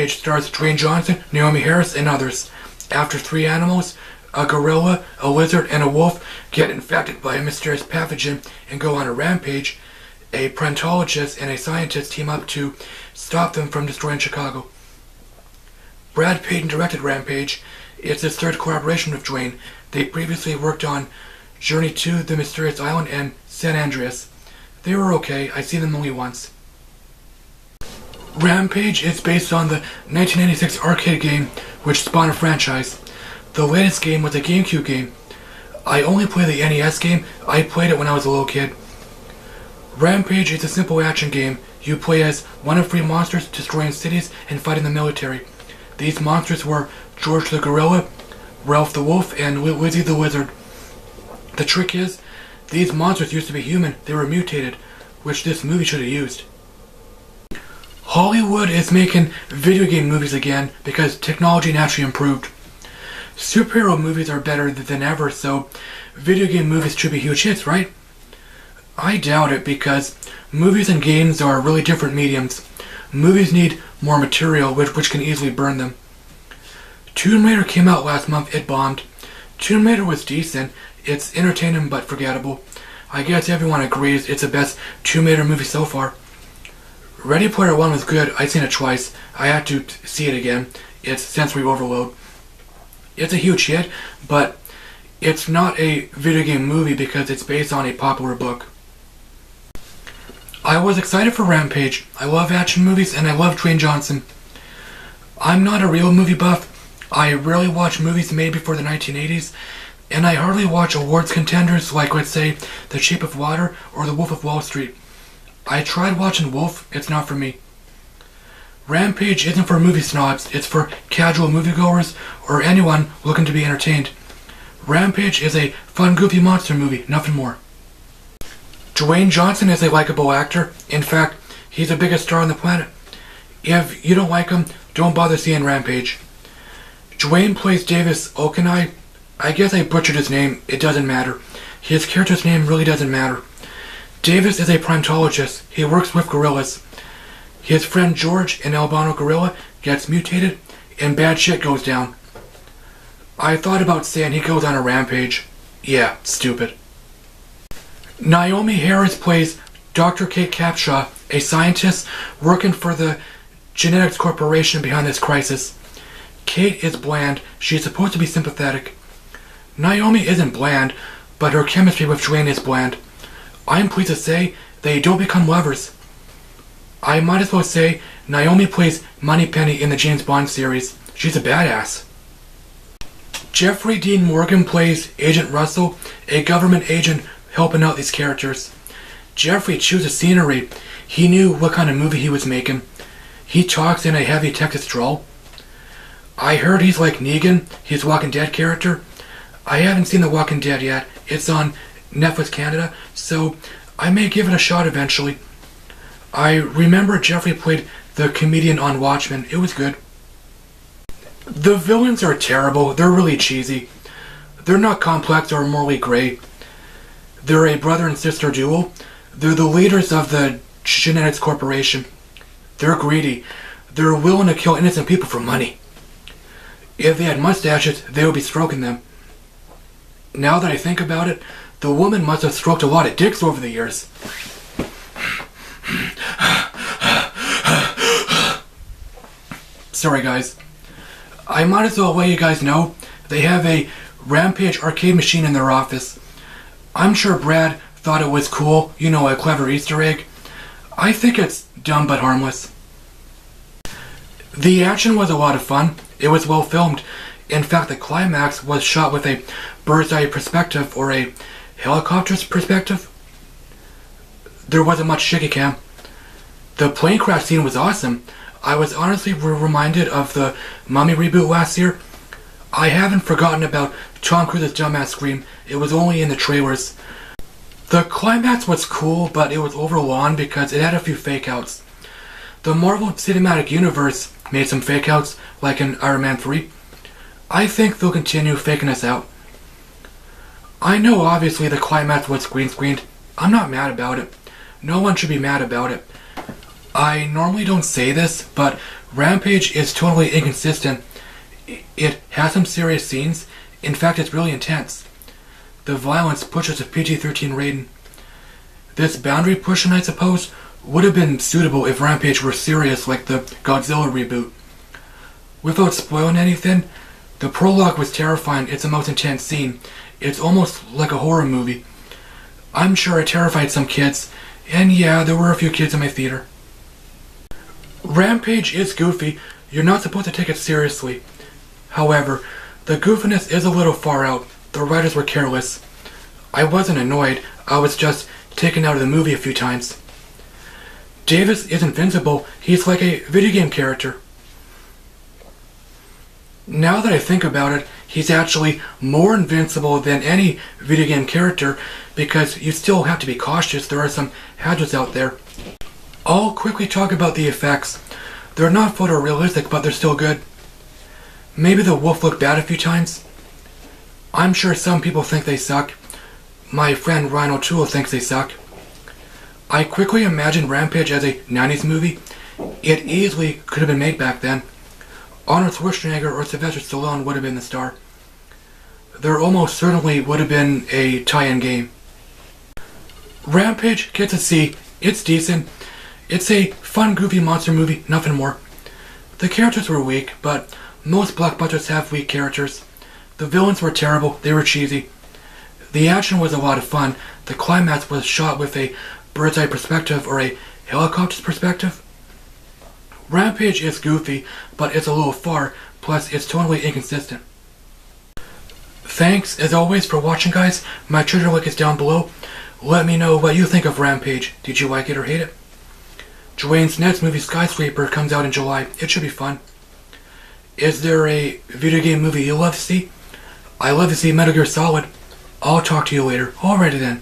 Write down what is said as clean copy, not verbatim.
Rampage stars Dwayne Johnson, Naomie Harris, and others. After 3 animals, a gorilla, a lizard, and a wolf, get infected by a mysterious pathogen and go on a rampage, a paleontologist and a scientist team up to stop them from destroying Chicago. Brad Peyton directed Rampage. It's his 3rd collaboration with Dwayne. They previously worked on Journey to the Mysterious Island and San Andreas. They were okay. I've seen them only once. Rampage is based on the 1996 arcade game, which spawned a franchise. The latest game was a GameCube game. I only played the NES game. I played it when I was a little kid. Rampage is a simple action game. You play as one of 3 monsters destroying cities and fighting the military. These monsters were George the Gorilla, Ralph the Wolf, and Lizzie the Lizard. The trick is, these monsters used to be human. They were mutated, which this movie should have used. Hollywood is making video game movies again because technology naturally improved. Superhero movies are better than ever, so video game movies should be huge hits, right? I doubt it because movies and games are really different mediums. Movies need more material, which can easily burn them. Tomb Raider came out last month. It bombed. Tomb Raider was decent. It's entertaining but forgettable. I guess everyone agrees it's the best Tomb Raider movie so far. Ready Player One was good. I've seen it twice. I had to see it again. It's sensory overload. It's a huge hit, but it's not a video game movie because it's based on a popular book. I was excited for Rampage. I love action movies and I love Dwayne Johnson. I'm not a real movie buff. I rarely watch movies made before the 1980s, and I hardly watch awards contenders like, let's say, The Shape of Water or The Wolf of Wall Street. I tried watching Wolf. It's not for me. Rampage isn't for movie snobs. It's for casual moviegoers or anyone looking to be entertained. Rampage is a fun, goofy monster movie, nothing more. Dwayne Johnson is a likable actor. In fact, he's the biggest star on the planet. If you don't like him, don't bother seeing Rampage. Dwayne plays Davis Okanai. I guess I butchered his name. It doesn't matter. His character's name really doesn't matter. Davis is a primatologist. He works with gorillas. His friend George, an albino gorilla, gets mutated and bad shit goes down. I thought about saying he goes on a rampage. Yeah, stupid. Naomie Harris plays Dr. Kate Capshaw, a scientist working for the genetics corporation behind this crisis. Kate is bland. She's supposed to be sympathetic. Naomie isn't bland, but her chemistry with Dwayne is bland. I'm pleased to say they don't become lovers. I might as well say Naomie plays Moneypenny in the James Bond series. She's a badass. Jeffrey Dean Morgan plays Agent Russell, a government agent helping out these characters. Jeffrey chooses scenery. He knew what kind of movie he was making. He talks in a heavy Texas drawl. I heard he's like Negan, his Walking Dead character. I haven't seen The Walking Dead yet. It's on Netflix Canada, so I may give it a shot eventually. I remember Jeffrey played the comedian on Watchmen. It was good. The villains are terrible. They're really cheesy. They're not complex or morally gray. They're a brother and sister duo. They're the leaders of the Genetics Corporation. They're greedy. They're willing to kill innocent people for money. If they had mustaches, they would be stroking them. Now that I think about it, the woman must have stroked a lot of dicks over the years. Sorry guys. I might as well let you guys know they have a Rampage arcade machine in their office. I'm sure Brad thought it was cool, you know, a clever Easter egg. I think it's dumb but harmless. The action was a lot of fun. It was well filmed. In fact, the climax was shot with a bird's eye perspective or a helicopter's perspective. There wasn't much shaky cam. The plane crash scene was awesome. I was honestly reminded of the Mummy reboot last year. I haven't forgotten about Tom Cruise's dumbass scream. It was only in the trailers. The climax was cool, but it was overlong because it had a few fake outs. The Marvel Cinematic Universe made some fake outs, like in Iron Man 3. I think they'll continue faking us out. I know obviously the climax was green screened. I'm not mad about it. No one should be mad about it. I normally don't say this, but Rampage is totally inconsistent. It has some serious scenes. In fact, it's really intense. The violence pushes a PG-13 rating. This boundary pushing, I suppose, would have been suitable if Rampage were serious like the Godzilla reboot. Without spoiling anything, the prologue was terrifying. It's the most intense scene. It's almost like a horror movie. I'm sure it terrified some kids, and yeah, there were a few kids in my theater. Rampage is goofy. You're not supposed to take it seriously. However, the goofiness is a little far out. The writers were careless. I wasn't annoyed. I was just taken out of the movie a few times. Davis is invincible. He's like a video game character. Now that I think about it, he's actually more invincible than any video game character because you still have to be cautious. There are some hazards out there. I'll quickly talk about the effects. They're not photorealistic, but they're still good. Maybe the wolf looked bad a few times. I'm sure some people think they suck. My friend Ryan O'Toole thinks they suck. I quickly imagined Rampage as a 90s movie. It easily could have been made back then. Arnold Schwarzenegger or Sylvester Stallone would have been the star. There almost certainly would have been a tie-in game. Rampage gets a C. It's decent. It's a fun, goofy monster movie, nothing more. The characters were weak, but most blockbusters have weak characters. The villains were terrible, they were cheesy. The action was a lot of fun. The climax was shot with a bird's eye perspective or a helicopter's perspective. Rampage is goofy, but it's a little far, plus it's totally inconsistent. Thanks, as always, for watching, guys. My Twitter link is down below. Let me know what you think of Rampage. Did you like it or hate it? Dwayne's next movie, Skyscraper, comes out in July. It should be fun. Is there a video game movie you love to see? I love to see Metal Gear Solid. I'll talk to you later. Alrighty then.